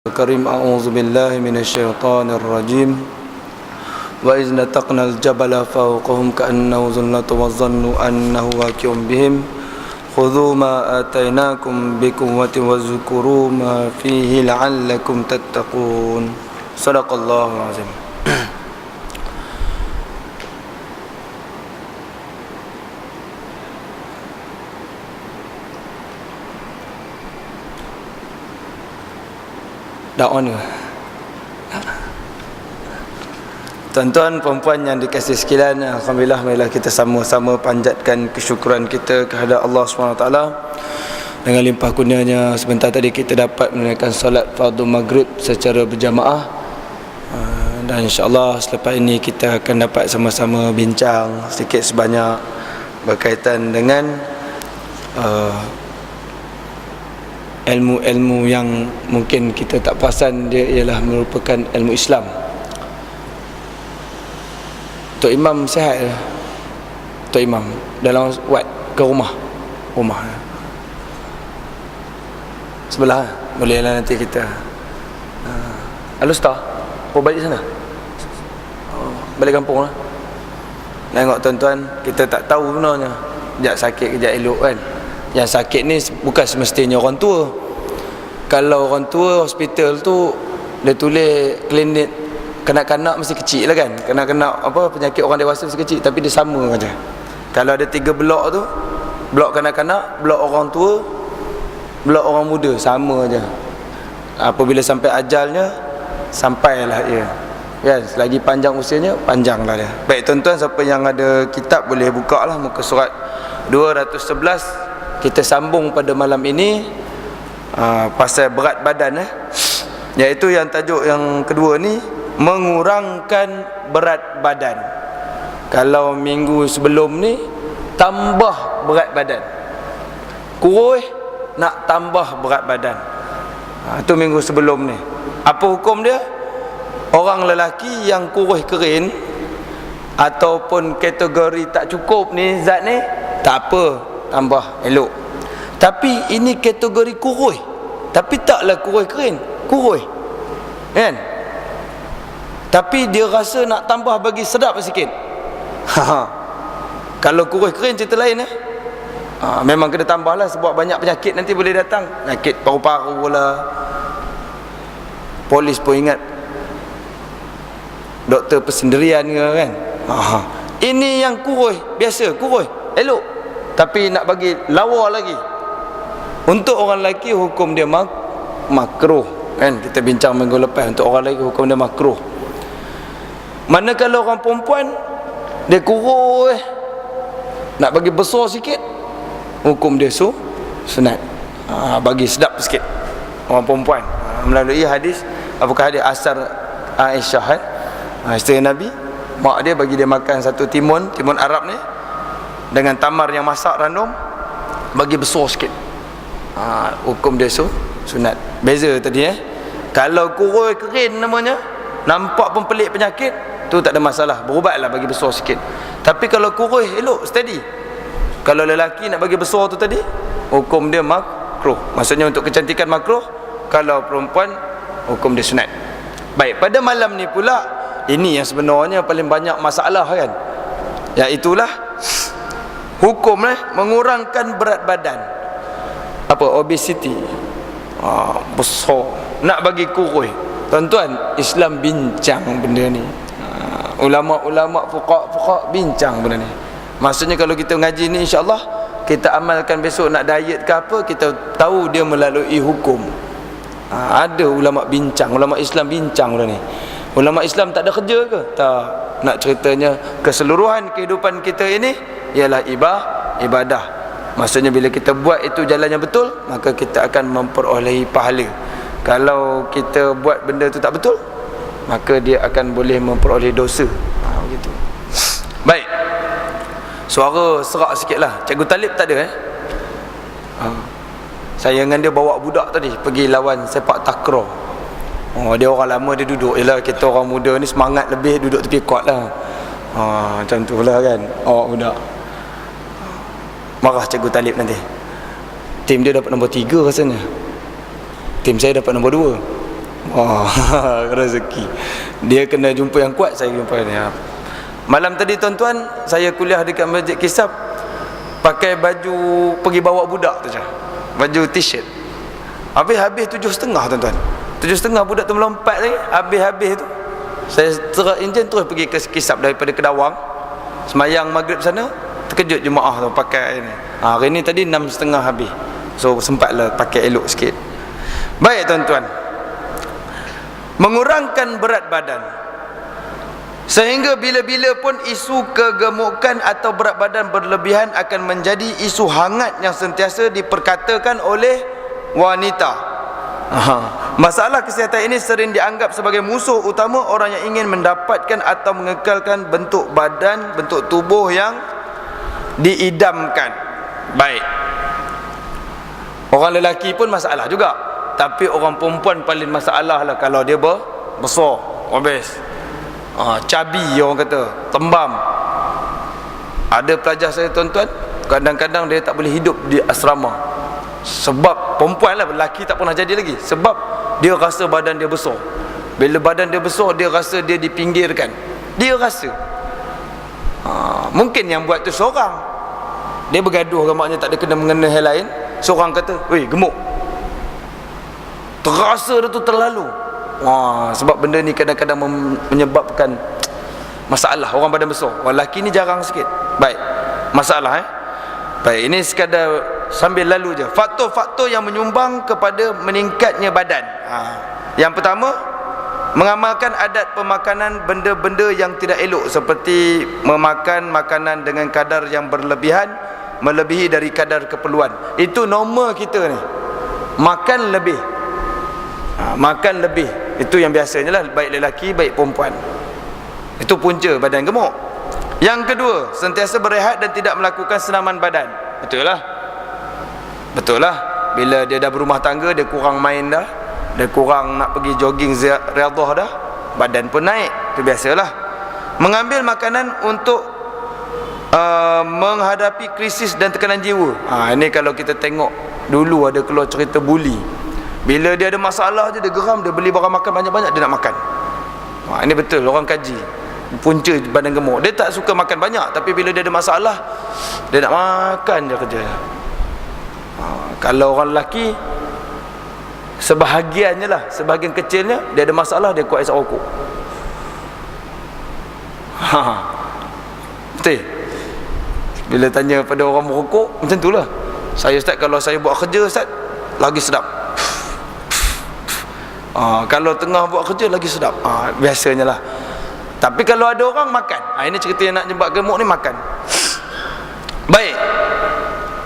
الكريم أعوذ بالله من الشيطان الرجيم وإذ نتقنا الجبل فوقهم كأنه ظلة وظنوا أنه واقع بهم خذوا ما آتيناكم بقوة واذكروا ما فيه لعلكم تتقون صدق الله العظيم. Dah on ke? Tuan-tuan, perempuan yang dikasihi sekalian, alhamdulillah, marilah kita sama-sama panjatkan kesyukuran kita kehadap Allah SWT dengan limpah kurnianya. Sebentar tadi kita dapat menunaikan solat fardu maghrib secara berjamaah, dan insyaAllah selepas ini kita akan dapat sama-sama bincang sedikit sebanyak berkaitan dengan ilmu-ilmu yang mungkin kita tak perasan dia ialah merupakan ilmu Islam. Tok Imam sihat lah. Tok Imam dalam wad ke rumah sebelah, boleh lah nanti kita Alustar balik sana, balik kampung lah. Tengok tuan-tuan, kita tak tahu sebenarnya kejap sakit kejap elok kan. Yang sakit ni bukan semestinya orang tua. Kalau orang tua hospital tu dia tulis klinik kanak-kanak mesti kecil lah kan. Kanak-kanak apa penyakit orang dewasa mesti kecil, tapi dia sama aja. Kalau ada 3 blok tu, blok kanak-kanak, blok orang tua, blok orang muda, sama aja. Apabila sampai ajalnya, sampailah ia. Kan, selagi panjang usianya, panjanglah dia. Baik tuan-tuan, siapa yang ada kitab boleh buka lah muka surat 211. Kita sambung pada malam ini pasal berat badan, iaitu yang tajuk yang kedua ni, mengurangkan berat badan. Kalau minggu sebelum ni tambah berat badan, kurus nak tambah berat badan, itu minggu sebelum ni. Apa hukum dia? Orang lelaki yang kurus kering ataupun kategori tak cukup ni zat ni, tak apa, tambah elok. Tapi ini kategori kurus, tapi taklah kurus kering, kurus kan, tapi dia rasa nak tambah bagi sedap sikit. Kalau kurus kering cerita lain memang kena tambah lah, sebab banyak penyakit nanti boleh datang. Penyakit paru-paru lah. Polis pun ingat doktor persendirian ke kan. Ini yang kurus biasa, kurus elok, tapi nak bagi lawa lagi. Untuk orang lelaki hukum dia makruh kan. Kita bincang minggu lepas, untuk orang lelaki hukum dia makruh. Manakala orang perempuan dia kurus nak bagi besar sikit, hukum dia sunat, bagi sedap sikit orang perempuan, melalui hadis, apakah hadis asar Aisyah isteri Nabi. Mak dia bagi dia makan satu timun Arab ni dengan tamar yang masak random, bagi besar sikit. Hukum dia sunat. Beza tadi kalau kurus kering namanya, nampak pun pelik penyakit tu, tak ada masalah, berubatlah bagi besar sikit. Tapi kalau kurus elok steady, kalau lelaki nak bagi besar tu tadi, hukum dia makruh. Maksudnya untuk kecantikan makruh. Kalau perempuan, hukum dia sunat. Baik, pada malam ni pula, ini yang sebenarnya paling banyak masalah kan, iaitulah hukum mengurangkan berat badan. Apa? Obesity, besar, nak bagi kurus. Tuan-tuan, Islam bincang benda ni. Ulama-ulama fuqaha bincang benda ni. Maksudnya kalau kita ngaji ni, insya-Allah kita amalkan besok nak diet ke apa, kita tahu dia melalui hukum. Ada ulama bincang, ulama Islam bincang benda ni. Ulama Islam tak ada kerja ke? Tak. Nak ceritanya keseluruhan kehidupan kita ini ialah ibadah. Maksudnya bila kita buat itu jalan yang betul, maka kita akan memperolehi pahala. Kalau kita buat benda tu tak betul, maka dia akan boleh memperoleh dosa. Begitu. Baik, suara serak sikit lah. Cikgu Talib tak ada saya dengan dia bawa budak tadi pergi lawan sepak takraw. Dia orang lama, dia duduk. Yelah, kita orang muda ni semangat lebih, duduk tepi kuat lah. Macam tu lah kan. Budak marah Cikgu Talib nanti. Tim dia dapat nombor 3 rasanya, tim saya dapat nombor 2. Oh, rezeki. Dia kena jumpa yang kuat, saya jumpa ni. Malam tadi tuan-tuan, saya kuliah dekat Masjid Kisap, pakai baju pergi bawa budak tu je. Baju t-shirt. Habis 7.30 tuan-tuan. 7.30 budak tu melompat lagi. Habis tu saya terak enjin terus pergi ke Kisap daripada Kedawang. Semayang maghrib sana, terkejut jemaah tu pakai ni. Hari ni tadi 6.30 habis. So sempatlah pakai elok sikit. Baik tuan-tuan. Mengurangkan berat badan, sehingga bila-bila pun isu kegemukan atau berat badan berlebihan akan menjadi isu hangat yang sentiasa diperkatakan oleh wanita. Masalah kesihatan ini sering dianggap sebagai musuh utama orang yang ingin mendapatkan atau mengekalkan bentuk badan, bentuk tubuh yang diidamkan. Baik, orang lelaki pun masalah juga, tapi orang perempuan paling masalah lah kalau dia besar, obes, cabi orang kata, tembam. Ada pelajar saya tuan-tuan, kadang-kadang dia tak boleh hidup di asrama. Sebab perempuan lah, lelaki tak pernah jadi lagi. Sebab dia rasa badan dia besar. Bila badan dia besar, dia rasa dia dipinggirkan. Dia rasa mungkin yang buat tu seorang, dia bergaduh kan, maknanya tak ada kena-mengena hal lain. Seorang kata, weh gemuk, terasa dia tu terlalu. Sebab benda ni kadang-kadang menyebabkan masalah orang badan besar. Orang lelaki ni jarang sikit. Baik, masalah baik, ini sekadar sambil lalu je. Faktor-faktor yang menyumbang kepada meningkatnya badan. Yang pertama, mengamalkan adat pemakanan benda-benda yang tidak elok, seperti memakan makanan dengan kadar yang berlebihan, melebihi dari kadar keperluan. Itu normal kita ni, makan lebih. Makan lebih, itu yang biasanya lah, baik lelaki baik perempuan. Itu punca badan gemuk. Yang kedua, sentiasa berehat dan tidak melakukan senaman badan. Betul lah, betul lah. Bila dia dah berumah tangga, dia kurang main dah, dia kurang nak pergi jogging riyadhah dah, badan pun naik. Itu biasalah. Mengambil makanan untuk menghadapi krisis dan tekanan jiwa. Ini kalau kita tengok dulu ada keluar cerita buli. Bila dia ada masalah je, dia geram, dia beli barang makan banyak-banyak, dia nak makan. Ini betul, orang kaji punca badan gemuk. Dia tak suka makan banyak, tapi bila dia ada masalah, dia nak makan je kerja. Kalau orang lelaki, sebahagiannya lah, sebahagian kecilnya, dia ada masalah, dia kuat isap rokok. Betul. Bila tanya pada orang merokok, macam tu lah. Saya Ustaz, kalau saya buat kerja Ustaz, lagi sedap. Kalau tengah buat kerja lagi sedap. Biasanya lah. Tapi kalau ada orang makan, ini cerita yang nak jebak gemuk ni, makan. Baik,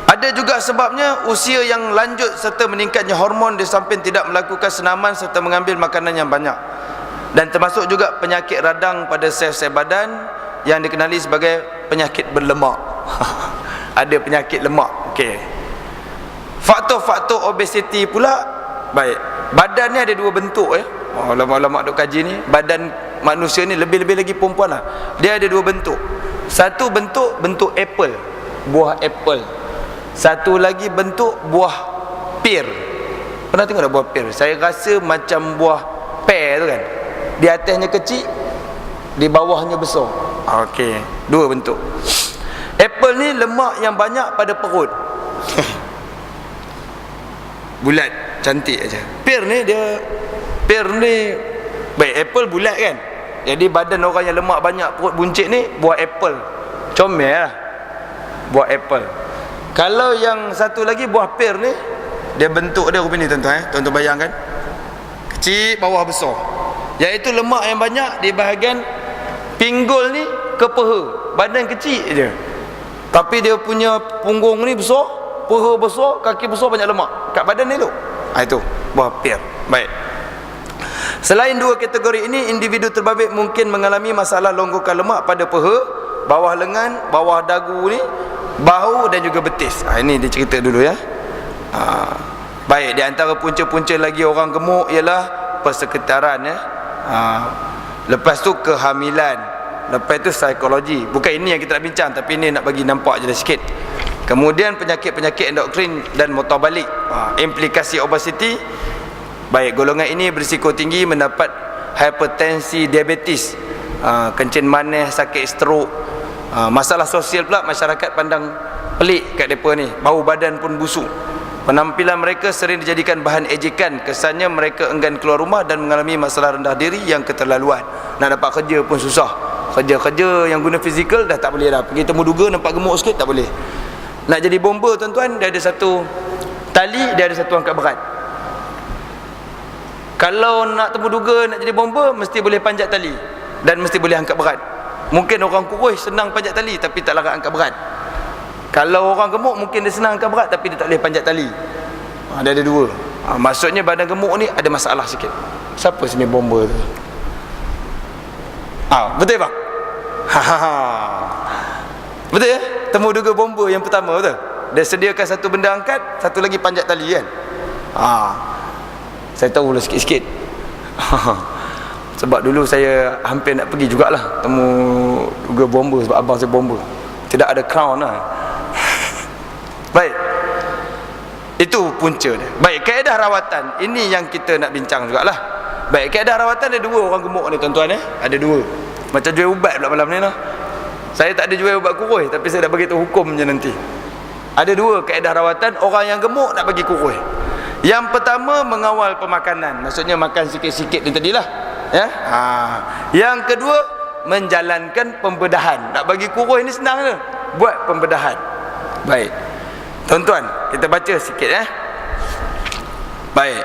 ada juga sebabnya usia yang lanjut serta meningkatnya hormon di samping tidak melakukan senaman serta mengambil makanan yang banyak. Dan termasuk juga penyakit radang pada sel-sel badan yang dikenali sebagai penyakit berlemak. Ada penyakit lemak. Okey. Faktor-faktor obesiti pula. Baik, badan ni ada dua bentuk ulama-ulama duk kaji ni. Badan manusia ni, lebih-lebih lagi perempuan lah, dia ada dua bentuk. Satu bentuk apple, buah apple. Satu lagi bentuk buah pir. Pernah tengok tak buah pir? Saya rasa macam buah pear tu kan, di atasnya kecil, di bawahnya besar. Okey, dua bentuk. Apple ni lemak yang banyak pada perut. Bulat, cantik aja. Pir ni baik, apple bulat kan, jadi badan orang yang lemak banyak, perut buncit ni, buah apple. Comel lah buah apple. Kalau yang satu lagi buah pir ni, dia bentuk dia rupa ni tuan-tuan. Tuan-tuan bayangkan, kecil bawah besar, iaitu lemak yang banyak di bahagian pinggul ni ke peha. Badan kecil je, tapi dia punya punggung ni besar, peha besar, kaki besar, banyak lemak kat badan ni tu. Itu buah pir. Baik. Selain dua kategori ini, individu terbabit mungkin mengalami masalah longgokan lemak pada peha, bawah lengan, bawah dagu ni, bahu dan juga betis. Ini dia cerita dulu ya. Baik, di antara punca-punca lagi orang gemuk ialah persekitaran ya. Lepas tu kehamilan, lepas tu psikologi. Bukan ini yang kita nak bincang, tapi ini nak bagi nampak je dah sikit. Kemudian penyakit-penyakit endokrin dan motor balik. Implikasi obesiti Baik, golongan ini berisiko tinggi mendapat hipertensi, diabetes, kencing manis, sakit strok. Masalah sosial pula, masyarakat pandang pelik kat mereka ni, bau badan pun busuk. Penampilan mereka sering dijadikan bahan ejekan. Kesannya mereka enggan keluar rumah dan mengalami masalah rendah diri yang keterlaluan. Nak dapat kerja pun susah. Kerja-kerja yang guna fizikal dah tak boleh dah. Pergi temu duga nampak gemuk sikit tak boleh. Nak jadi bomber tuan-tuan, dia ada satu tali, dia ada satu angkat berat. Kalau nak temu duga nak jadi bomber, mesti boleh panjat tali dan mesti boleh angkat berat. Mungkin orang kurus senang panjat tali tapi tak larat angkat berat. Kalau orang gemuk mungkin dia senang angkat berat tapi dia tak boleh panjat tali. Dia ada dua. Maksudnya badan gemuk ni ada masalah sikit. Siapa sini bomber tu? Betul bang? Betul ya? Temu duga bomber yang pertama betul? Dia sediakan satu benda angkat, satu lagi panjat tali kan? Saya tahu lah sikit-sikit. Sebab dulu saya hampir nak pergi jugalah temu duga bomber sebab abang saya bomber. Tidak ada crown lah. Baik, itu punca dia. Baik, kaedah rawatan ini yang kita nak bincang jugalah. Baik, kaedah rawatan ada dua orang gemuk ni tuan-tuan ada dua. Macam jual ubat pula malam ni lah. Saya tak ada jual ubat kurus, tapi saya dah bagi tahu hukum je nanti. Ada dua kaedah rawatan orang yang gemuk nak bagi kurus. Yang pertama, mengawal pemakanan. Maksudnya makan sikit-sikit ni tadilah ya. Yang kedua, menjalankan pembedahan. Nak bagi kurus ni senang je, buat pembedahan. Baik tuan-tuan, kita baca sikit Baik.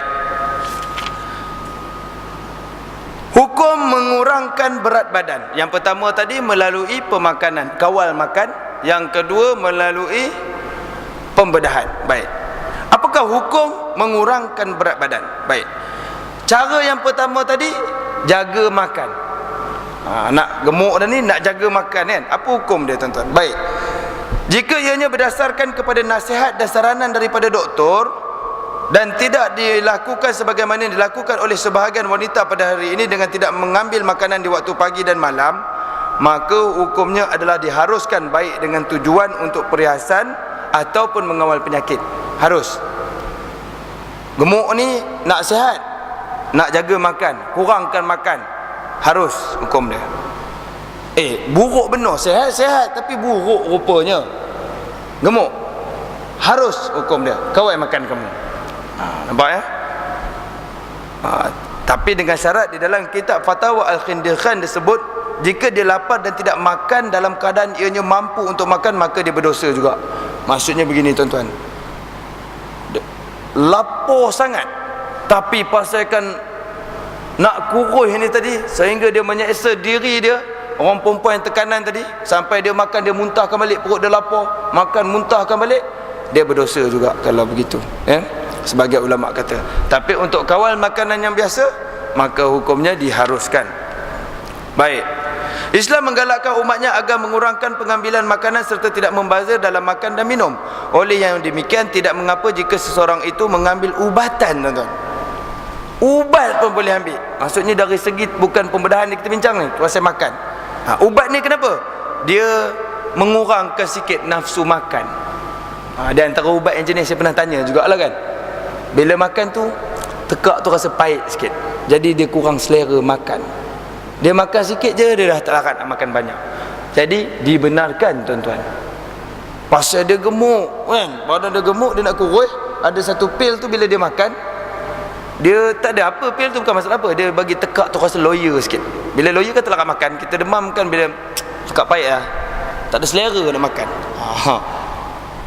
Hukum mengurangkan berat badan. Yang pertama tadi melalui pemakanan, kawal makan. Yang kedua melalui pembedahan. Baik. Apakah hukum mengurangkan berat badan? Baik. Cara yang pertama tadi, jaga makan. Nak gemuk dah ni, nak jaga makan kan? Apa hukum dia tuan-tuan? Baik. Jika ianya berdasarkan kepada nasihat dan saranan daripada doktor dan tidak dilakukan sebagaimana yang dilakukan oleh sebahagian wanita pada hari ini dengan tidak mengambil makanan di waktu pagi dan malam, maka hukumnya adalah diharuskan baik dengan tujuan untuk perhiasan ataupun mengawal penyakit. Harus. Gemuk ni nak sihat, nak jaga makan, kurangkan makan, harus hukum dia. Buruk benar, sihat-sihat tapi buruk rupanya, gemuk, harus hukum dia, kawal makan kamu. Nampak ya? Tapi dengan syarat di dalam kitab Fatwa Al-Khindir Khan disebut, jika dia lapar dan tidak makan dalam keadaan ianya mampu untuk makan, maka dia berdosa juga. Maksudnya begini tuan-tuan, lapar sangat tapi pasalkan nak kurus ni tadi, sehingga dia menyeksa diri dia. Orang perempuan yang tekanan tadi, sampai dia makan dia muntahkan balik, perut dia lapar, makan muntahkan balik, dia berdosa juga kalau begitu ya? Sebagai ulama kata. Tapi untuk kawal makanan yang biasa, maka hukumnya diharuskan. Baik. Islam menggalakkan umatnya agar mengurangkan pengambilan makanan serta tidak membazir dalam makan dan minum. Oleh yang demikian, tidak mengapa jika seseorang itu mengambil ubatan tuan-tuan. Ubat pun boleh ambil. Maksudnya dari segi bukan pembedahan yang kita bincang ni, pasal makan. Ubat ni kenapa? Dia mengurangkan sikit nafsu makan. Di antara ubat yang jenis saya pernah tanya jugalah kan, bila makan tu tekak tu rasa pahit sikit, jadi dia kurang selera makan. Dia makan sikit je, dia dah tak larat nak makan banyak. Jadi dibenarkan tuan-tuan. Pasal dia gemuk kan, badan dia gemuk, dia nak kurus, ada satu pil tu bila dia makan, dia tak ada apa, pil tu bukan masalah apa, dia bagi tekak tu rasa loya sikit. Bila loya kan tak larat makan, kita demam kan, bila tekak pahit lah, tak ada selera nak makan.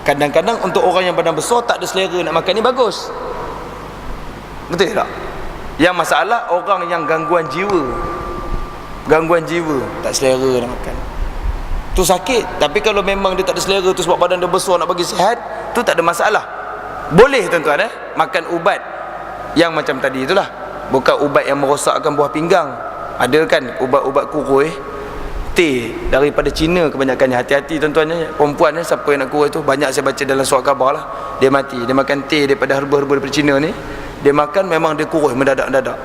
Kadang-kadang untuk orang yang badan besar tak ada selera nak makan ni bagus. Betul tak? Yang masalah orang yang gangguan jiwa, tak selera nak makan, tu sakit. Tapi kalau memang dia tak ada selera tu sebab badan dia besar nak bagi sihat, tu tak ada masalah. Boleh tuan-tuan makan ubat yang macam tadi itulah. Bukan ubat yang merosakkan buah pinggang. Ada kan ubat-ubat kurus, teh daripada Cina kebanyakannya. Hati-hati tuan-tuan, perempuan siapa yang nak kurus tu, banyak saya baca dalam surat khabar lah, dia mati, dia makan teh daripada herba-herba daripada Cina ni, dia makan memang dia kurus mendadak-mendadak.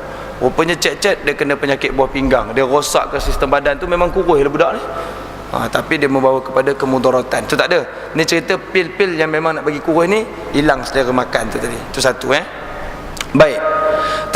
Rupanya cek-cek dia kena penyakit buah pinggang, dia rosak ke sistem badan tu, memang kurus lah budak ni. Tapi dia membawa kepada kemudaratan. Tu tak ada. Ni cerita pil-pil yang memang nak bagi kurus ni, hilang selera makan tu tadi. Tu satu Baik.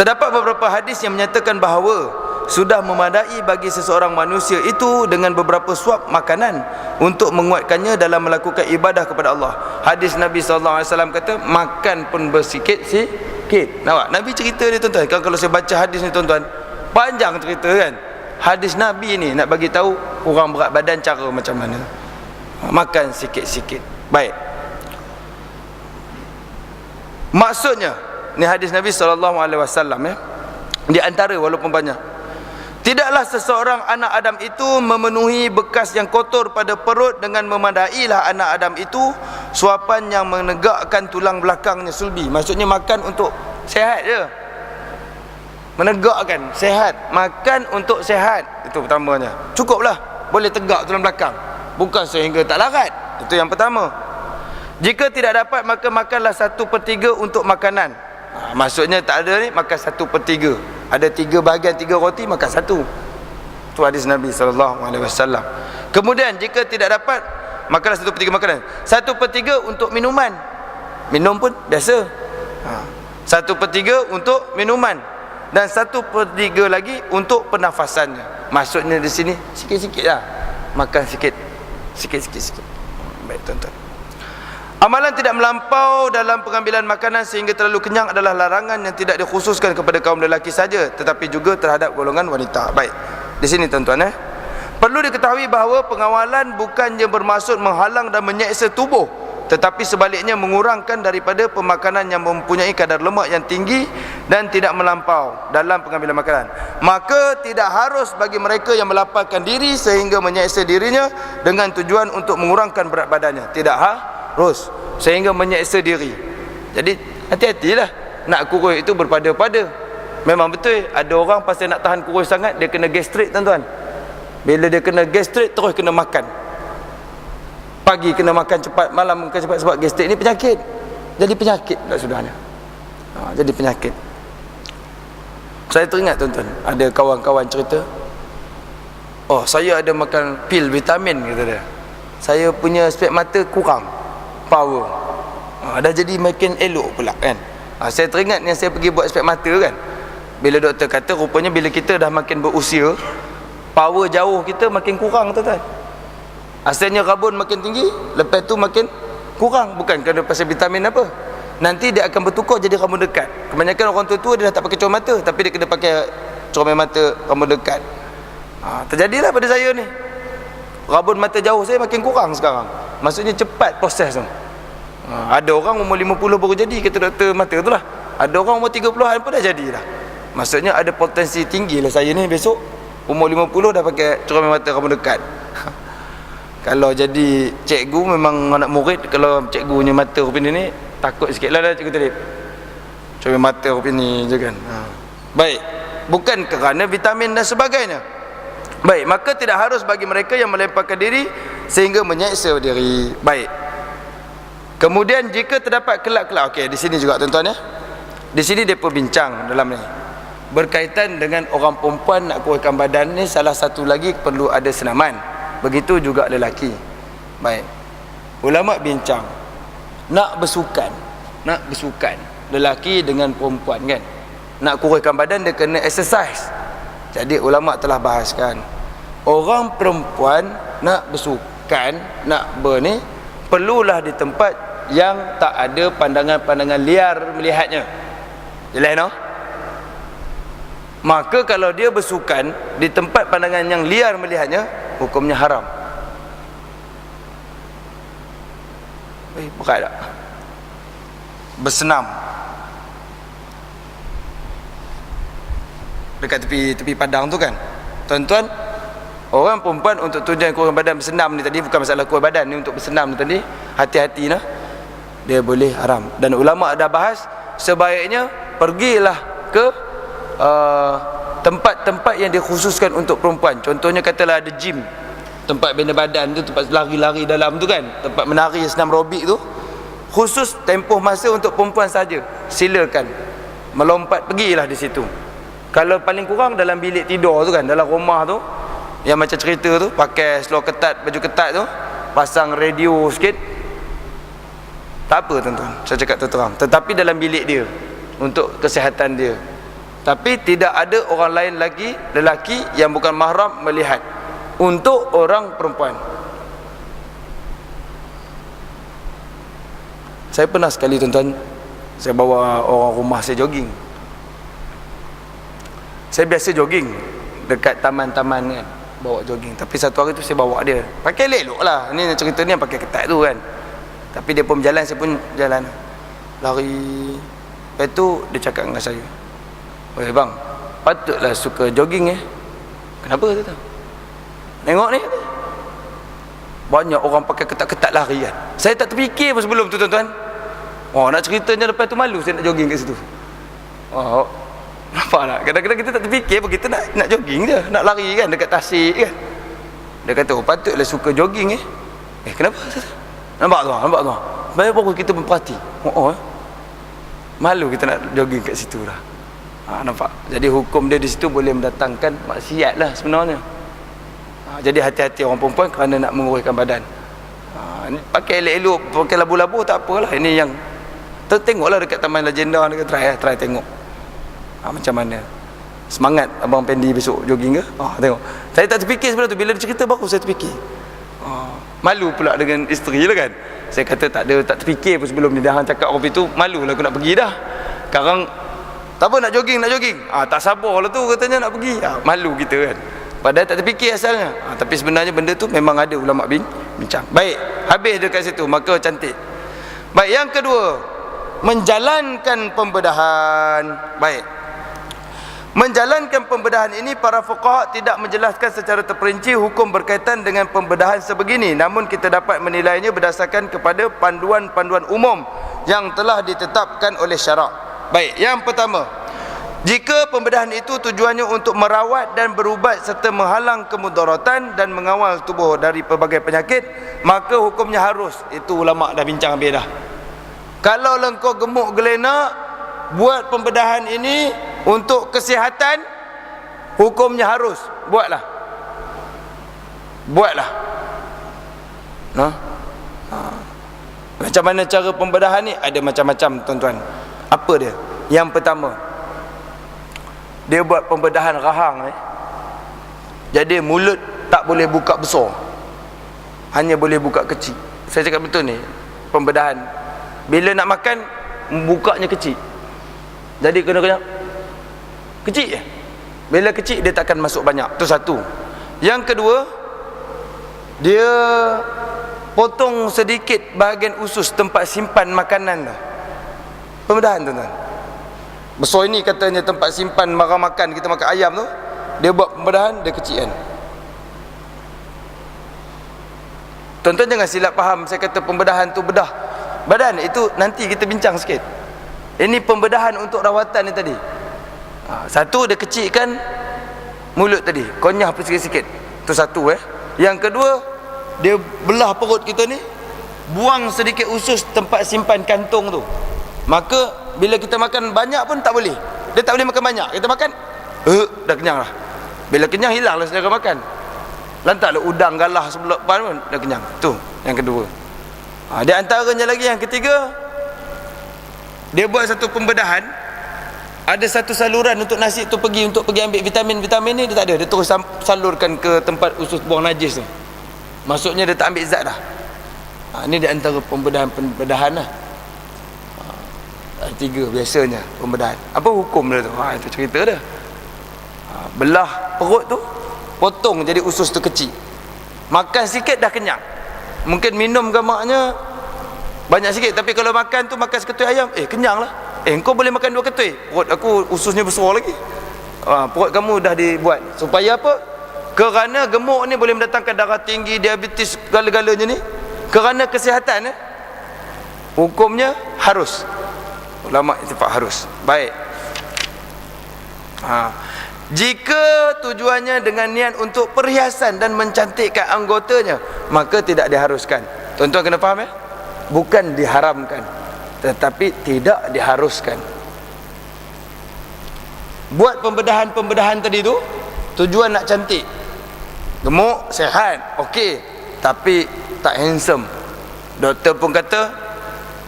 Terdapat beberapa hadis yang menyatakan bahawa sudah memadai bagi seseorang manusia itu dengan beberapa suap makanan untuk menguatkannya dalam melakukan ibadah kepada Allah. Hadis Nabi SAW kata, makan pun bersikit-sikit. Nampak? Nabi cerita ni tuan-tuan. Kalau saya baca hadis ni tuan-tuan, panjang cerita kan. Hadis Nabi ni nak bagi tahu orang berat badan cara macam mana. Makan sikit-sikit. Baik. Maksudnya, ni hadis Nabi SAW ya. Di antara walaupun banyak, tidaklah seseorang anak Adam itu memenuhi bekas yang kotor pada perut dengan memadailah anak Adam itu suapan yang menegakkan tulang belakangnya sulbi. Maksudnya makan untuk sehat je, menegakkan sehat, makan untuk sehat. Itu pertamanya. Cukuplah, boleh tegak tulang belakang, bukan sehingga tak larat. Itu yang pertama. Jika tidak dapat, maka makanlah 1/3 untuk makanan. Maksudnya tak ada ni, makan 1/3. Ada 3 bahagian 3 roti, makan 1. Itu hadis Nabi SAW. Kemudian jika tidak dapat, makanlah 1/3 makanan. 1/3 untuk minuman. Minum pun biasa. 1/3 untuk minuman. Dan 1/3 lagi untuk pernafasannya. Maksudnya di sini sikit-sikit lah. Makan sikit. Sikit-sikit. Baik tuan-tuan. Amalan tidak melampau dalam pengambilan makanan sehingga terlalu kenyang adalah larangan yang tidak dikhususkan kepada kaum lelaki saja, tetapi juga terhadap golongan wanita. Baik, di sini tuan-tuan perlu diketahui bahawa pengawalan bukannya bermaksud menghalang dan menyeksa tubuh, tetapi sebaliknya mengurangkan daripada pemakanan yang mempunyai kadar lemak yang tinggi dan tidak melampau dalam pengambilan makanan. Maka tidak harus bagi mereka yang melapangkan diri sehingga menyeksa dirinya dengan tujuan untuk mengurangkan berat badannya. Tidak harus sehingga menyeksa diri. Jadi hati-hatilah nak kurus itu berpada-pada. Memang betul ada orang pasal nak tahan kurus sangat dia kena gastrik tuan-tuan. Bila dia kena gastrik terus kena makan. Pagi kena makan cepat, malam makan cepat sebab gastrik ni penyakit. Jadi penyakit dah sudahnya. Jadi penyakit. Saya teringat tuan-tuan, ada kawan-kawan cerita, oh saya ada makan pil vitamin kata dia. Saya punya spek mata kurang power. Dah jadi makin elok pula kan. Saya teringat yang saya pergi buat spek mata kan. Bila doktor kata rupanya bila kita dah makin berusia, power jauh kita makin kurang tuan-tuan. Asalnya rabun makin tinggi, lepas tu makin kurang. Bukan kerana pasal vitamin apa. Nanti dia akan bertukar jadi rambut dekat. Kebanyakan orang tua-tua dia dah tak pakai corong mata, tapi dia kena pakai corong mata rambut dekat. Terjadilah pada saya ni. Rabun mata jauh saya makin kurang sekarang. Maksudnya cepat proses tu. Ada orang umur 50 baru jadi, kata doktor mata tu lah. Ada orang umur 30-an pun dah jadi dah. Maksudnya ada potensi tinggi lah saya ni besok umur 50 dah pakai corong mata rambut dekat. Kalau jadi cikgu memang anak murid, kalau cikgu punya mata rupa ni takut sikit lah cikgu tadi. Corong mata rupa ni je kan. Baik, bukan kerana vitamin dan sebagainya. Baik, maka tidak harus bagi mereka yang melemparkan diri sehingga menyeksa diri. Baik. Kemudian jika terdapat kelak-kelak, okey, di sini juga tuan-tuan di sini depa bincang dalam ni. Berkaitan dengan orang perempuan nak kurangkan badan ni, salah satu lagi perlu ada senaman. Begitu juga lelaki. Baik. Ulama bincang nak bersukan lelaki dengan perempuan kan. Nak kurangkan badan dia kena exercise. Jadi ulama telah bahaskan orang perempuan nak bersukan, nak ni perlulah di tempat yang tak ada pandangan-pandangan liar melihatnya. Jelas no? Maka kalau dia bersukan di tempat pandangan yang liar melihatnya, hukumnya haram. Berat tak? Bersenam dekat tepi padang tu kan tuan-tuan, orang perempuan untuk tujuan kurang badan bersenam ni tadi, bukan masalah kurang badan ni, untuk bersenam ni tadi, hati-hati lah, dia boleh haram. Dan ulama' dah bahas sebaiknya pergilah ke tempat-tempat yang dikhususkan untuk perempuan. Contohnya katalah ada gym, tempat bina badan tu, tempat lari-lari dalam tu kan, tempat menari senam aerobik tu, khusus tempoh masa untuk perempuan saja. Silakan melompat, pergilah di situ. Kalau paling kurang dalam bilik tidur tu kan, dalam rumah tu yang macam cerita tu, pakai seluar ketat, baju ketat tu, pasang radio sikit, tak apa tuan-tuan, saya cakap terang. Tetapi dalam bilik dia, untuk kesihatan dia, Tapi tidak ada orang lain lagi, lelaki yang bukan mahram melihat untuk orang perempuan. Saya pernah sekali tuan-tuan, saya bawa orang rumah saya jogging. Saya biasa jogging dekat taman-taman kan, bawa jogging. Tapi satu hari tu saya bawa dia, pakai elok lah. Ni cerita ni yang pakai ketat tu kan. Tapi dia pun berjalan, saya pun jalan. Lari. Lepas tu dia cakap dengan saya, "Oi bang, patutlah suka jogging Kenapa tu? Tengok ni, banyak orang pakai ketat-ketat lari kan." Saya tak terfikir pun sebelum tu tuan-tuan. Nak ceritanya lepas tu malu saya nak jogging kat situ. Nampak tak? Kadang-kadang kita tak terfikir pun, kita nak jogging je, nak lari kan dekat tasik kan. Dia kata, patutlah suka jogging kenapa? Nampak tu? Baru kita berperhati. Malu kita nak jogging kat situ lah. Nampak? Jadi hukum dia di situ boleh mendatangkan maksiat lah sebenarnya. Jadi hati-hati orang perempuan kerana nak menguruskan badan. Pakai elok-elok, pakai labu-labu tak apalah. Ini yang tengoklah dekat Taman Legenda ni, try tengok macam mana. Semangat abang Pendi besok jogging ke? Tengok. Saya tak terfikir sebelum tu, bila dia cerita baru saya terfikir. Malu pula dengan isteri lah kan. Saya kata tak terfikir pun sebelum ni. Dia hang cakap orang itu, malu lah aku nak pergi dah. Sekarang tak apa, nak jogging. Tak sabar lah tu katanya nak pergi. Malu kita kan. Padahal tak terfikir asalnya. Tapi sebenarnya benda tu memang ada ulama bincang. Baik, habis dekat situ, maka cantik. Baik, yang kedua, menjalankan pembedahan. Baik, menjalankan pembedahan ini para fuqaha tidak menjelaskan secara terperinci hukum berkaitan dengan pembedahan sebegini, namun kita dapat menilainya berdasarkan kepada panduan-panduan umum yang telah ditetapkan oleh syarak. Baik, yang pertama, jika pembedahan itu tujuannya untuk merawat dan berubat serta menghalang kemudaratan dan mengawal tubuh dari pelbagai penyakit, maka hukumnya harus. Itu ulama dah bincang habis dah. Kalau engkau gemuk gelena buat pembedahan ini untuk kesihatan, hukumnya harus. Buatlah. Macam mana cara pembedahan ni? Ada macam-macam tuan-tuan. Apa dia? Yang pertama, dia buat pembedahan rahang jadi mulut tak boleh buka besar, hanya boleh buka kecil. Saya cakap betul ni pembedahan. Bila nak makan, bukanya kecil, jadi kena kecil je. Bila kecil, dia takkan masuk banyak. Itu satu. Yang kedua, dia potong sedikit bahagian usus tempat simpan makanan tu. Pembedahan tuan-tuan. Besar ini katanya tempat simpan makan, kita makan ayam tu, dia buat pembedahan, dia kecil kan. Tuan-tuan jangan silap faham saya kata pembedahan tu bedah badan, itu nanti kita bincang sikit. Ini pembedahan untuk rawatan ni tadi. Satu, dia kecilkan mulut tadi, konyah pun sikit-sikit. Itu satu. Yang kedua, dia belah perut kita ni, buang sedikit usus tempat simpan kantung tu. Maka bila kita makan banyak pun tak boleh. Dia tak boleh makan banyak. Kita makan dah kenyang lah. Bila kenyang, hilang lah selera makan. Lantaklah udang galah sebelah depan pun dah kenyang. Tu yang kedua. Di antaranya lagi yang ketiga, dia buat satu pembedahan. Ada satu saluran untuk nasi tu pergi ambil vitamin ni, dia tak ada. Dia terus salurkan ke tempat usus buang najis tu. Maksudnya dia tak ambil zat dah. Ini di antara pembedahan lah. Tiga biasanya pembedahan. Apa hukum dia tu? Itu cerita dia. Belah perut tu, potong jadi usus tu kecil. Makan sikit dah kenyang. Mungkin minum gamaknya banyak sikit, tapi kalau makan tu makan seketui ayam, kenyang lah. Kau boleh makan 2 ketui. Perut aku ususnya besar lagi. Perut kamu dah dibuat supaya apa? Kerana gemuk ni boleh mendatangkan darah tinggi, diabetes, segala-galanya ni. Kerana kesihatan hukumnya harus. Ulama ittifaq harus. Baik. Jika tujuannya dengan niat untuk perhiasan dan mencantikkan anggotanya, maka tidak diharuskan. Tuan-tuan kena faham bukan diharamkan, tetapi tidak diharuskan. Buat pembedahan tadi tu tujuan nak cantik, gemuk, sehat, okey, tapi tak handsome. Doktor pun kata,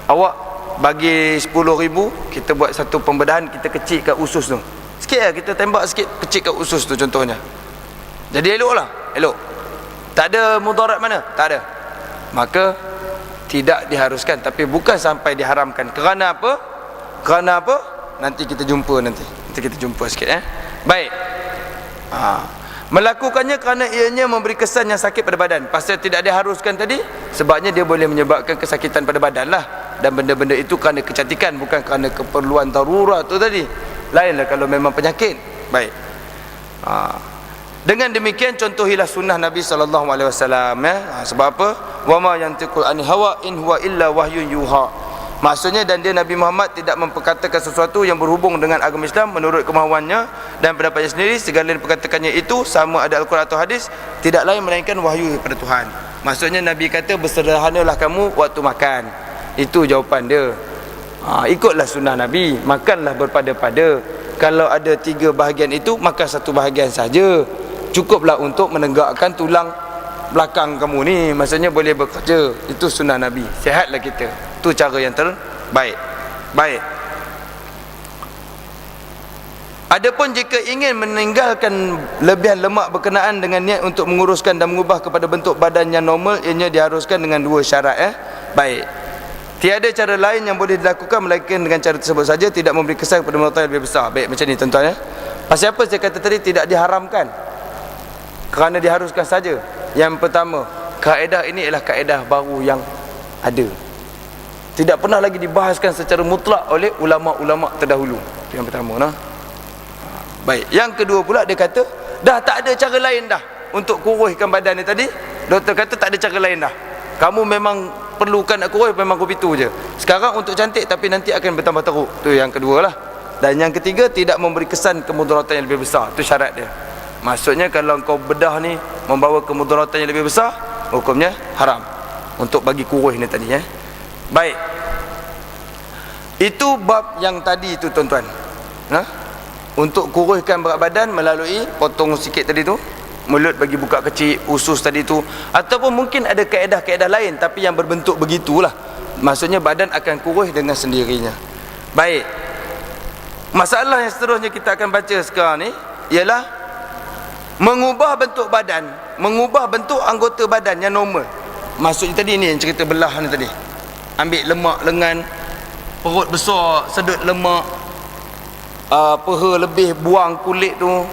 awak bagi 10,000, kita buat satu pembedahan, kita kecilkan usus tu Sikit lah, kita tembak sikit, kecil kat usus tu contohnya. Jadi elok lah, elok. Tak ada mudarat mana? Tak ada. Maka tidak diharuskan, tapi bukan sampai diharamkan. Kerana apa? Kerana apa? Nanti kita jumpa nanti. Nanti kita jumpa sikit Baik. Melakukannya kerana ianya memberi kesan yang sakit pada badan. Pasal tidak diharuskan tadi, sebabnya dia boleh menyebabkan kesakitan pada badan lah. Dan benda-benda itu kerana kecantikan, bukan kerana keperluan darurat tu tadi. Lainlah kalau memang penyakit. Baik. Dengan demikian contohilah sunnah Nabi SAW Sebab apa? Wa ma yantiqul anil hawa in huwa illa wahyun yuha. Maksudnya, dan dia Nabi Muhammad tidak memperkatakan sesuatu yang berhubung dengan agama Islam menurut kemahuannya dan pendapatnya sendiri. Segala yang perkatakannya itu, sama ada Al-Quran atau hadis, tidak lain melainkan wahyu daripada Tuhan. Maksudnya Nabi kata bersederhanalah kamu waktu makan. Itu jawapan dia. Ikutlah sunnah Nabi, makanlah berpada-pada. Kalau ada 3 bahagian itu, makan 1 bahagian saja. Cukuplah untuk menegakkan tulang belakang kamu ni. Maksudnya boleh bekerja. Itu sunnah Nabi. Sihatlah kita. Itu cara yang terbaik. Baik. Adapun jika ingin meninggalkan lebihan lemak berkenaan dengan niat untuk menguruskan dan mengubah kepada bentuk badan yang normal, ianya diharuskan dengan 2 syarat. Baik. Tiada cara lain yang boleh dilakukan melainkan dengan cara tersebut saja, tidak memberi kesan kepada mudarat yang lebih besar. Baik, macam ni tuan-tuan Pasal apa saya kata tadi tidak diharamkan? Kerana diharuskan saja. Yang pertama, kaedah ini ialah kaedah baru yang ada. Tidak pernah lagi dibahaskan secara mutlak oleh ulama-ulama terdahulu. Itu yang pertama Baik. Yang kedua pula dia kata, dah tak ada cara lain dah untuk kuruskan badan ni tadi. Doktor kata tak ada cara lain dah. Kamu memang perlukan nak kurus, memang kopi tu je. Sekarang untuk cantik, tapi nanti akan bertambah teruk. Tu yang kedua lah. Dan yang ketiga, tidak memberi kesan kemudaratan yang lebih besar. Itu syarat dia. Maksudnya kalau kau bedah ni membawa kemudaratan yang lebih besar, hukumnya haram untuk bagi kurus ni tadi Baik. Itu bab yang tadi tu tuan-tuan. Untuk kuruskan berat badan melalui potong sikit tadi tu, mulut bagi buka kecil, usus tadi tu, ataupun mungkin ada kaedah-kaedah lain tapi yang berbentuk begitulah. Maksudnya badan akan kurus dengan sendirinya. Baik. Masalah yang seterusnya kita akan baca sekarang ni ialah mengubah bentuk badan, mengubah bentuk anggota badan yang normal. Maksudnya tadi ni yang cerita belah ni tadi. Ambil lemak lengan, perut besar, sedut lemak, peha lebih, buang kulit tu,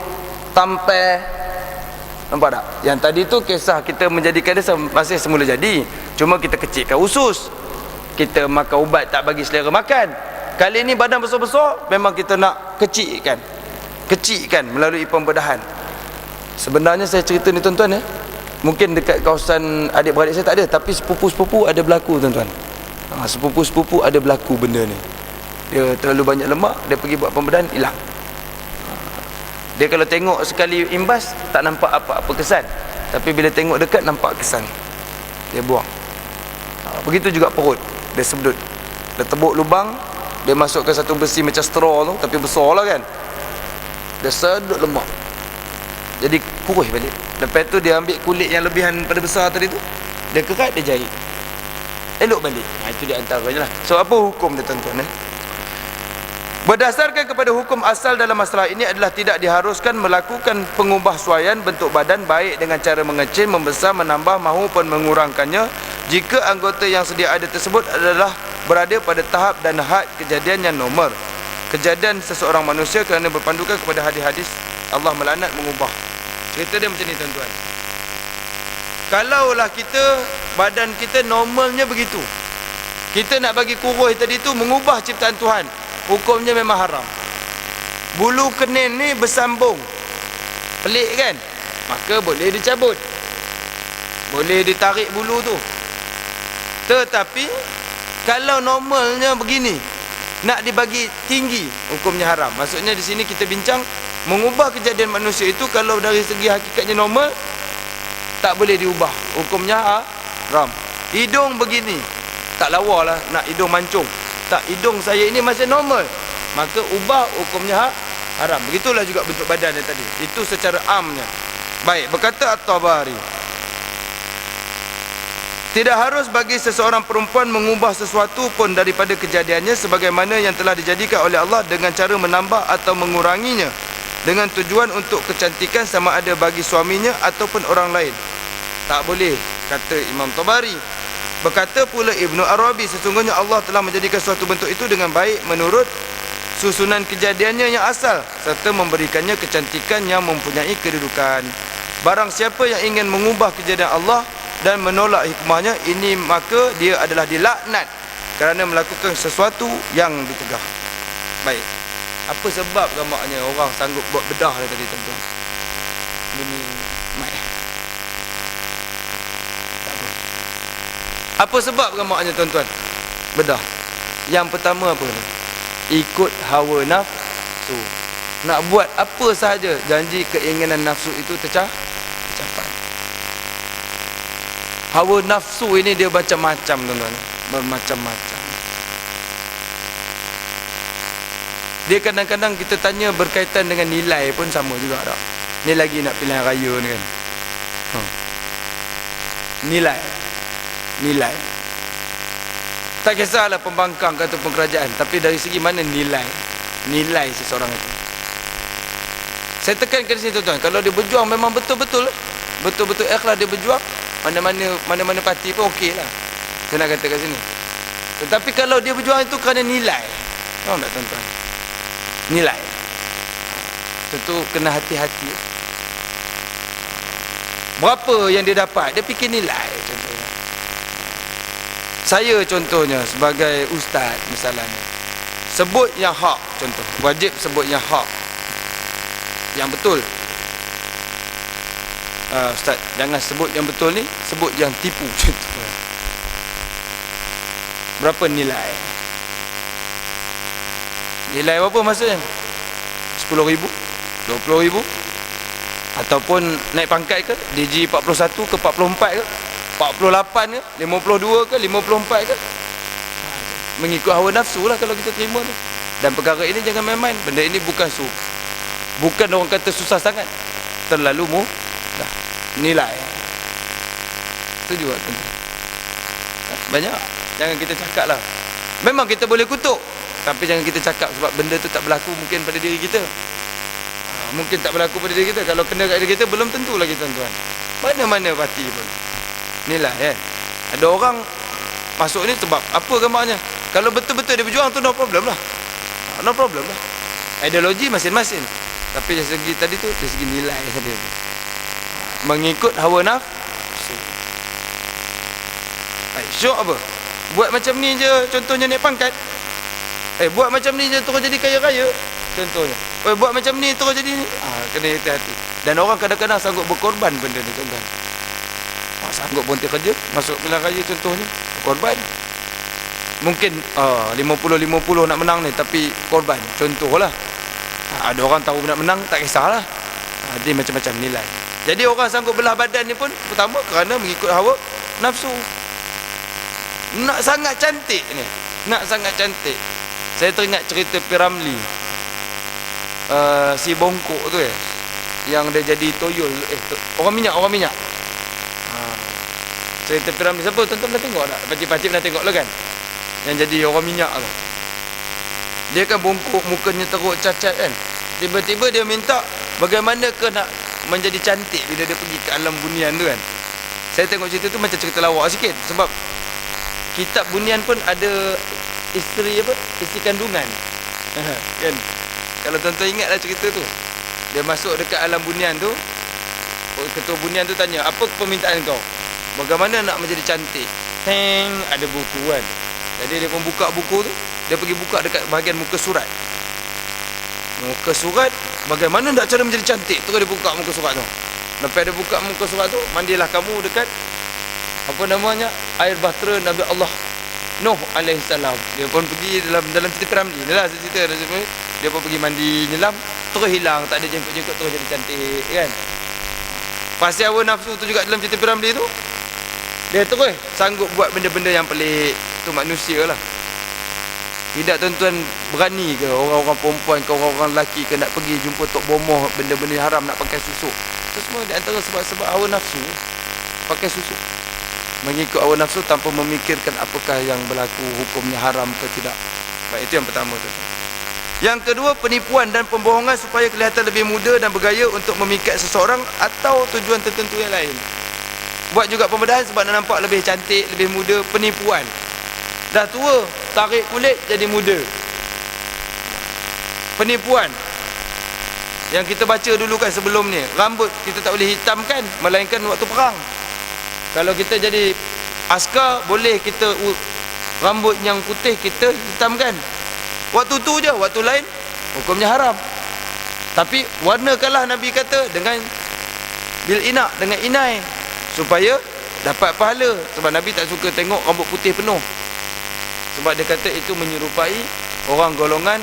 tampar. Nampak tak? Yang tadi tu kisah kita menjadikan dia masih semula jadi. Cuma kita kecilkan usus. Kita makan ubat tak bagi selera makan. Kali ni badan besar-besar, memang kita nak kecilkan. Kecilkan melalui pembedahan. Sebenarnya saya cerita ni tuan-tuan mungkin dekat kawasan adik-beradik saya tak ada, tapi sepupu-sepupu ada berlaku tuan-tuan. Sepupu-sepupu ada berlaku benda ni. Dia terlalu banyak lemak, dia pergi buat pembedahan, hilang. Dia kalau tengok sekali imbas tak nampak apa-apa kesan, tapi bila tengok dekat nampak kesan, dia buang. Begitu juga perut, dia sedut, dia tebuk lubang, dia masukkan satu besi macam straw tu, tapi besar lah kan, dia sedut lemak, jadi kurus balik. Lepas tu dia ambil kulit yang lebihan pada besar tadi tu, dia kerat, dia jahit, elok balik. Itu di antaranya lah. So apa hukum dia tuan-tuan Berdasarkan kepada hukum asal dalam masalah ini adalah tidak diharuskan melakukan pengubahsuaian bentuk badan baik dengan cara mengecil, membesar, menambah maupun mengurangkannya jika anggota yang sedia ada tersebut adalah berada pada tahap dan had kejadian yang normal. Kejadian seseorang manusia kerana berpandukan kepada hadis-hadis Allah melaknat mengubah. Cerita dia macam ni tuan-tuan. Kalaulah kita, badan kita normalnya begitu, kita nak bagi kurus tadi tu, mengubah ciptaan Tuhan, hukumnya memang haram. Bulu kening ni bersambung, pelik kan? Maka boleh dicabut, boleh ditarik bulu tu. Tetapi kalau normalnya begini, nak dibagi tinggi, hukumnya haram. Maksudnya di sini kita bincang mengubah kejadian manusia itu. Kalau dari segi hakikatnya normal, tak boleh diubah, hukumnya haram. Hidung begini, tak lawa lah nak hidung mancung. Tak, hidung saya ini masih normal, maka ubah, hukumnya haram. Begitulah juga bentuk badan yang tadi. Itu secara amnya. Baik, berkata At-Tabari, Tidak harus bagi seseorang perempuan mengubah sesuatu pun daripada kejadiannya sebagaimana yang telah dijadikan oleh Allah dengan cara menambah atau menguranginya dengan tujuan untuk kecantikan sama ada bagi suaminya ataupun orang lain. Tak boleh, kata Imam Tabari. Berkata pula Ibnu Arabi, sesungguhnya Allah telah menjadikan suatu bentuk itu dengan baik menurut susunan kejadiannya yang asal serta memberikannya kecantikan yang mempunyai kedudukan. Barang siapa yang ingin mengubah kejadian Allah dan menolak hikmahnya, ini maka dia adalah dilaknat kerana melakukan sesuatu yang ditegah. Baik, apa sebab gamaknya orang sanggup buat bedah tadi tuan-tuan? Bunyi mic. Tak apa. Apa sebab gamaknya tuan-tuan? Bedah. Yang pertama apa ni? Ikut hawa nafsu. Nak buat apa sahaja, janji keinginan nafsu itu tercapai. Hawa nafsu ini dia macam-macam tuan-tuan, bermacam-macam. Dia kadang-kadang kita tanya berkaitan dengan nilai pun sama juga tak? Ni lagi nak pilihan raya ni kan. Nilai. Tak kisahlah pembangkang ataupun kerajaan, tapi dari segi mana nilai seseorang itu. Saya tekankan di sini tuan-tuan, kalau dia berjuang memang betul-betul ikhlas dia berjuang, mana-mana parti pun okey lah. Saya nak kata kat sini. Tetapi kalau dia berjuang itu kerana nilai, tahu tak tuan-tuan? Nilai. Tentu kena hati-hati. Berapa yang dia dapat, dia fikir nilai contohnya. Saya contohnya sebagai ustaz misalnya, sebut yang hak, contoh, wajib sebut yang hak, yang betul. Ustaz, jangan sebut yang betul ni, sebut yang tipu contoh. Berapa nilai? Nilai berapa maksudnya? 10,000? 20,000? Ataupun naik pangkat ke? DG 41 ke 44 ke? 48 ke? 52 ke? 54 ke? Mengikut hawa nafsu lah kalau kita terima tu. Dan perkara ini jangan main-main. Benda ini bukan orang kata susah sangat, terlalu mudah. Nilai itu juga tuan-tuan. Banyak. Jangan kita cakap lah. Memang kita boleh kutuk, tapi jangan kita cakap sebab benda tu tak berlaku mungkin pada diri kita. Mungkin tak berlaku pada diri kita. Kalau kena kat diri kita, belum tentu lagi tuan-tuan. Mana-mana parti pun. Inilah kan. Ada orang masuk ni sebab apa gambarnya? Kalau betul-betul dia berjuang tu no problem lah. No problem lah. Ideologi masing-masing. Tapi dari segi tadi tu, dari segi nilai dia. Mengikut hawa nafsu. Baik, syok apa? Buat macam ni je, contohnya naik pangkat. Buat macam ni je terus jadi kaya-kaya, contohnya. Buat macam ni terus jadi ni. Kena hati-hati. Dan orang kadang-kadang sanggup berkorban benda ni tuan-tuan. Sanggup berhenti kerja, masuk pilihan raya contohnya, berkorban. Mungkin 50-50 nak menang ni, tapi korban, contohlah. Ada orang tahu nak menang, tak kisahlah. Dia macam-macam nilai. Jadi orang sanggup belah badan ni pun pertama kerana mengikut hawa nafsu. Nak sangat cantik ni, nak sangat cantik. Saya teringat cerita Piramli, si bongkok tu yang dia jadi toyol, orang minyak. Cerita Piramli, siapa tuan-tuan dah tengok tak? Pakcik-pakcik dah tengok lah kan, yang jadi orang minyak tu. Dia kan bongkok, mukanya teruk, cacat kan. Tiba-tiba dia minta bagaimana ke nak menjadi cantik bila dia pergi ke alam bunian tu kan. Saya tengok cerita tu macam cerita lawak sikit, sebab kitab bunian pun ada isteri kandungan. Kan? Kalau tuan-tuan ingatlah cerita tu. Dia masuk dekat alam bunian tu, ketua bunian tu tanya, apa permintaan kau? Bagaimana nak menjadi cantik? Ada buku kan. Jadi dia pun buka buku tu, dia pergi buka dekat bahagian muka surat. Muka surat, bagaimana nak cara menjadi cantik? Terus dia buka muka surat tu. Lepas dia buka muka surat tu, mandilah kamu dekat apa namanya, air bahtera Nabi Allah Nuh alaihissalam. Dia pun pergi dalam cerita Piramli ni lah, cerita dia pun pergi mandi nyelam, terus hilang, tak ada jenggot-jenggot, terus jadi cantik kan. Pasal hawa nafsu tu juga dalam cerita Piramli tu, dia terus sanggup buat benda-benda yang pelik. Tu manusia lah. Tidak tuan-tuan berani ke orang-orang perempuan ke orang-orang lelaki ke nak pergi jumpa tok bomoh benda-benda haram, nak pakai susuk? Itu semua di antara sebab-sebab hawa nafsu, pakai susuk. mengikut hawa nafsu tanpa memikirkan apakah yang berlaku, hukumnya haram ke tidak. Baik, itu yang pertama tuan-tuan. Yang kedua, penipuan dan pembohongan supaya kelihatan lebih muda dan bergaya untuk memikat seseorang atau tujuan tertentu yang lain. Buat juga pembedahan sebab nak nampak lebih cantik, lebih muda. Penipuan, dah tua tarik kulit jadi muda. Penipuan yang kita baca dulu kan sebelum ni, rambut kita tak boleh hitamkan melainkan waktu perang. Kalau kita jadi askar, boleh kita rambut yang putih kita hitamkan waktu tu je, waktu lain hukumnya haram. Tapi warnakanlah, Nabi kata, dengan bil inak, dengan inai, supaya dapat pahala. Sebab Nabi tak suka tengok rambut putih penuh, sebab dia kata itu menyerupai orang golongan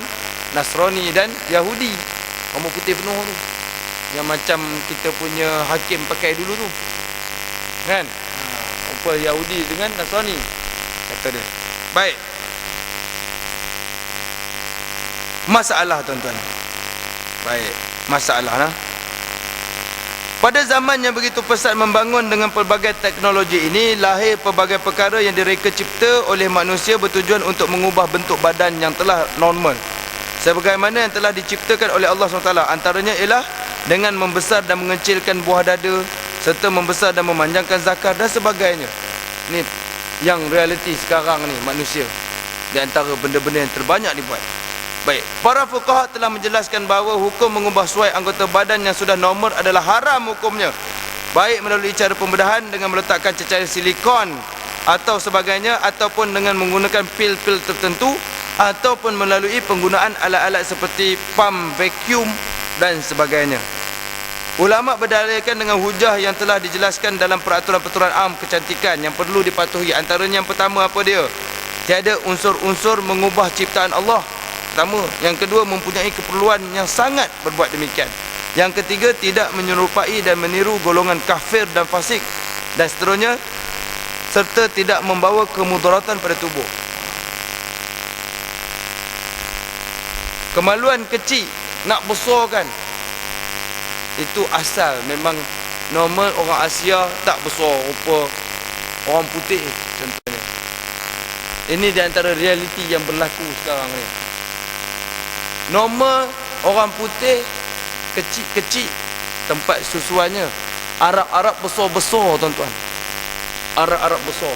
Nasrani dan Yahudi. Rambut putih penuh tu, yang macam kita punya hakim pakai dulu tu kan, apa Yahudi dengan Nasrani kata dia. Baik, masalah tuan-tuan. Baik, masalah. Pada zaman yang begitu pesat membangun dengan pelbagai teknologi ini, lahir pelbagai perkara yang direka cipta oleh manusia bertujuan untuk mengubah bentuk badan yang telah normal sebagaimana yang telah diciptakan oleh Allah SWT. Antaranya ialah dengan membesar dan mengecilkan buah dada, serta membesar dan memanjangkan zakar dan sebagainya. Ni yang realiti sekarang ni manusia, di antara benda-benda yang terbanyak dibuat. Baik, para fuqaha telah menjelaskan bahawa hukum mengubah suai anggota badan yang sudah normal adalah haram hukumnya, baik melalui cara pembedahan dengan meletakkan cecair silikon atau sebagainya, ataupun dengan menggunakan pil-pil tertentu, ataupun melalui penggunaan alat-alat seperti pump vacuum dan sebagainya. Ulama berdalilkan dengan hujah yang telah dijelaskan dalam peraturan-peraturan am kecantikan yang perlu dipatuhi. Antaranya yang pertama apa dia? Tiada unsur-unsur mengubah ciptaan Allah. Pertama. Yang kedua, mempunyai keperluan yang sangat berbuat demikian. Yang ketiga, tidak menyerupai dan meniru golongan kafir dan fasik dan seterusnya, serta tidak membawa kemudaratan pada tubuh. Kemaluan kecil nak besarkan, itu asal memang normal orang Asia tak besar rupa orang putih contohnya. Ini di antara realiti yang berlaku sekarang ni. Normal orang putih kecil-kecil tempat susuannya. Arab-Arab besar-besar tuan-tuan. Arab-Arab besar.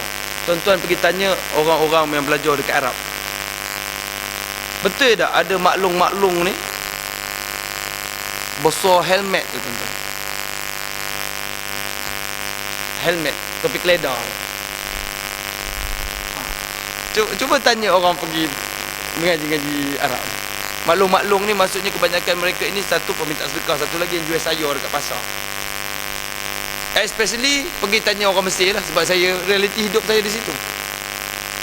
Tuan-tuan pergi tanya orang-orang yang belajar dekat Arab. Betul tak ada maklung-maklung ni besar helmet tu tuan-tuan. Helmet, topi keledar. Cuba tanya orang pergi mengaji-ngaji Arab. Maklung-maklung ni maksudnya kebanyakan mereka ini satu peminta sedekah, satu lagi yang jual sayur dekat pasar. Especially pergi tanya orang Mesir lah, sebab saya realiti hidup saya di situ.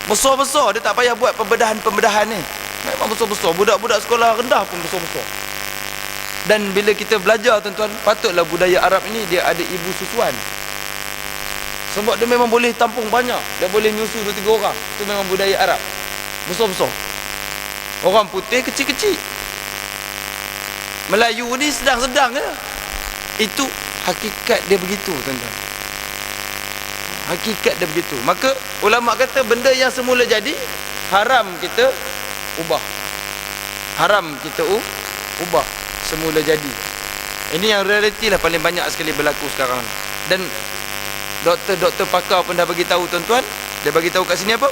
Besar-besar, dia tak payah buat pembedahan-pembedahan ni. Memang besar-besar, budak-budak sekolah rendah pun besar-besar. Dan bila kita belajar tuan-tuan, patutlah budaya Arab ini dia ada ibu susuan. Sebab dia memang boleh tampung banyak, dia boleh nyusu 2-3 orang. Itu memang budaya Arab. Besar-besar. Orang putih kecil-kecil. Melayu ni sedang-sedang je. Itu hakikat dia begitu tuan-tuan. Hakikat dia begitu. Maka ulama kata benda yang semula jadi haram kita ubah. Haram kita ubah semula jadi. Ini yang realiti lah paling banyak sekali berlaku sekarang. Dan doktor-doktor pakar pun dah bagi tahu tuan-tuan. Dia bagi tahu kat sini apa?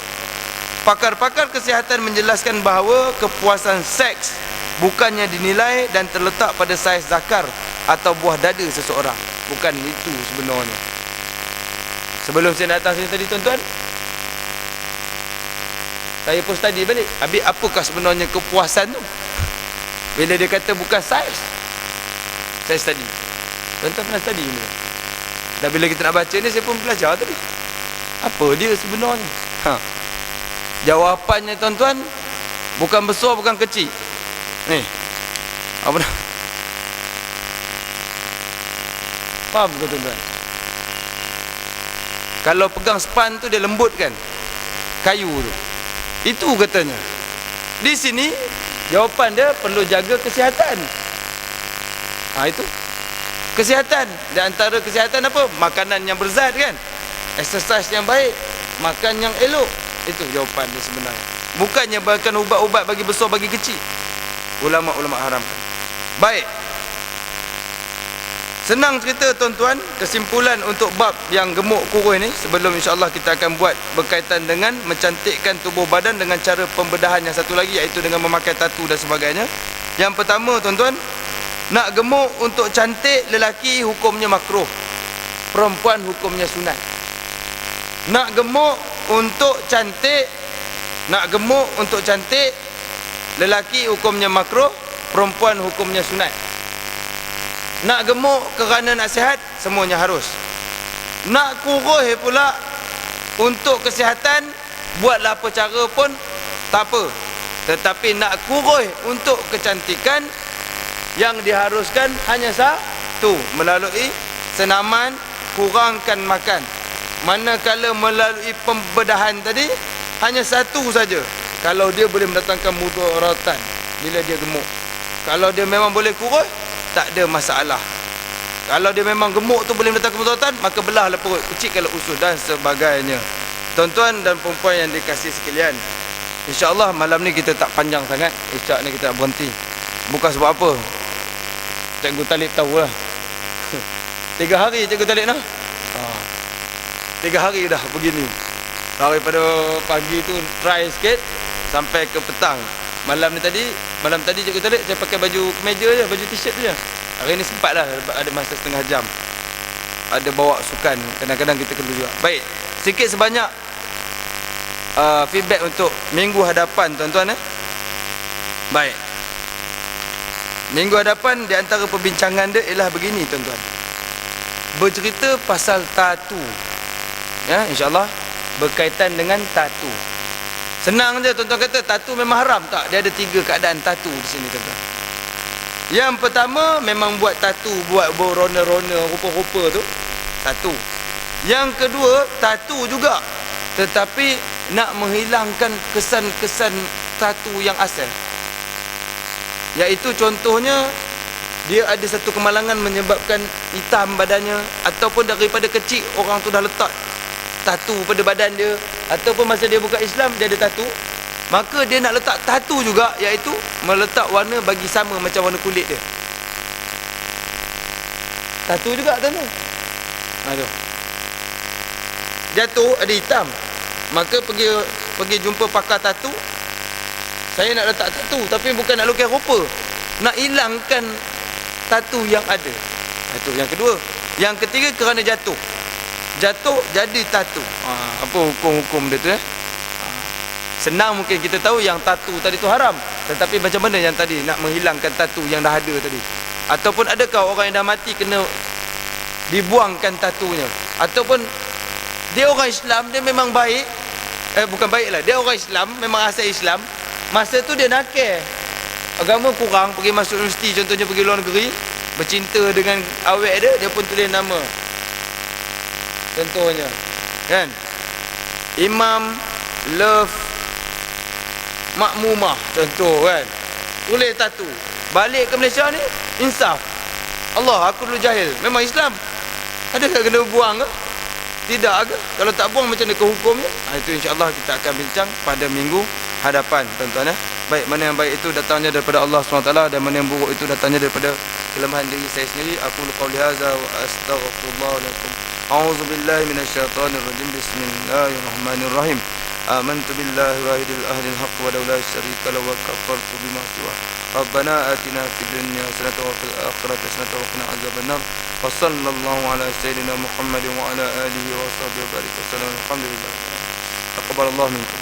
Pakar-pakar kesihatan menjelaskan bahawa kepuasan seks bukannya dinilai dan terletak pada saiz zakar atau buah dada seseorang. Bukan itu sebenarnya. Sebelum saya datang sini tadi tuan-tuan, saya pun study balik. Habis apakah sebenarnya kepuasan tu? Bila dia kata bukan saiz, saya study. Tuan-tuan pernah study ni? Dan bila kita nak baca ni, saya pun belajar tadi. Apa dia sebenarnya? Jawapannya tuan-tuan, bukan besar, bukan kecil. Ni, apa dah? Faham ke tuan-tuan? Kalau pegang span tu dia lembut kan, kayu tu. Itu katanya. Di sini jawapan dia perlu jaga kesihatan. Itu kesihatan. Di antara kesihatan apa? Makanan yang berzat kan. exercise yang baik, makan yang elok. Itu jawapan dia sebenarnya. Bukannya bahkan ubat-ubat bagi besar bagi kecil. Ulama-ulama haramkan. Baik. Senang cerita tuan-tuan, kesimpulan untuk bab yang gemuk kurus ni, sebelum insya-Allah kita akan buat berkaitan dengan mencantikkan tubuh badan dengan cara pembedahan yang satu lagi, iaitu dengan memakai tatu dan sebagainya. Yang pertama tuan-tuan, nak gemuk untuk cantik, lelaki hukumnya makruh, perempuan hukumnya sunat. Nak gemuk untuk cantik, lelaki hukumnya makruh, perempuan hukumnya sunat. Nak gemuk kerana nak sihat, semuanya harus. Nak kurus pula untuk kesihatan, buatlah apa cara pun tak apa. Tetapi nak kurus untuk kecantikan, yang diharuskan hanya satu, melalui senaman, kurangkan makan. Manakala melalui pembedahan tadi, hanya satu saja. Kalau dia boleh mendatangkan mudaratan bila dia gemuk. Kalau dia memang boleh kurus, tak ada masalah. Kalau dia memang gemuk tu boleh mendatangkan mudaratan, maka belahlah perut, kecilkanlah usus dan sebagainya. Tuan-tuan dan perempuan yang dikasihi sekalian, insya-Allah malam ni kita tak panjang sangat. Isyak ni kita nak berhenti. Bukan sebab apa, Cikgu Talib tahulah. 3 hari Cikgu Talib nak. 3 hari dah begini. Daripada pagi tu try sikit sampai ke petang. Malam tadi Cikgu Talib saya pakai baju kemeja je, baju t-shirt je. Hari ni sempatlah ada masa setengah jam. Ada bawa sukan, kadang-kadang kita kena juga. Baik, sikit sebanyak feedback untuk minggu hadapan tuan-tuan . Baik. Minggu hadapan di antara perbincangan dia ialah begini tuan-tuan. Bercerita pasal tatu. Ya, insya-Allah berkaitan dengan tatu. Senang je tuan-tuan kata tatu memang haram tak? Dia ada 3 keadaan tatu di sini tuan-tuan. Yang pertama memang buat tatu, buat berona-rona, rupa-rupa tu, tatu. Yang kedua tatu juga, tetapi nak menghilangkan kesan-kesan tatu yang asal. Iaitu contohnya dia ada satu kemalangan menyebabkan hitam badannya, ataupun daripada kecil orang tu dah letak tatu pada badan dia, ataupun masa dia buka Islam dia ada tatu, maka dia nak letak tatu juga, iaitu meletak warna bagi sama macam warna kulit dia. Tatu juga tuan-tuan. Aduh. Jatuh ada hitam, maka pergi jumpa pakar tatu. Saya nak letak tatu, tapi bukan nak lukis rupa, nak hilangkan tatu yang ada. Itu yang kedua. Yang ketiga kerana jatuh jadi tatu. Apa hukum-hukum dia tu Senang mungkin kita tahu yang tatu tadi tu haram, tetapi macam mana yang tadi nak menghilangkan tatu yang dah ada tadi? Ataupun adakah orang yang dah mati kena dibuangkan tatunya? Ataupun dia orang Islam, dia memang baik, bukan baiklah, dia orang Islam, memang asal Islam, masa tu dia nakal, agama kurang, pergi masuk universiti, contohnya pergi luar negeri, bercinta dengan awek dia pun tulis nama, contohnya kan, Imam Love Makmumah, contoh kan, tulis tatu, balik ke Malaysia ni insaf, Allah aku dulu jahil, memang Islam, adakah kena buang ke? Tidak ke? Kalau tak buang macam mana ke hukumnya? Itu insya-Allah kita akan bincang pada minggu hadapan tuan-tuan . Baik, mana yang baik itu datangnya daripada Allah SWT, dan mana yang buruk itu datangnya daripada kelemahan diri saya sendiri. Aku qauli hadza wa astaghfirullah lakum. A'udzubillahi minasyaitonirrajim. Bismillahirrahmanirrahim. Amantu billahi wahidil ahadil haqq wa la syarika lahu wa kafartu bima siwa. Rabbana atina fid dunya hasanatan wa fil akhirati hasanatan wa qina adzabannar. Wa sallallahu ala sayyidina Muhammadin wa ala alihi wa sahbihi wa barik wa sallam. Alhamdulillah. Taqabbalallahu minkum.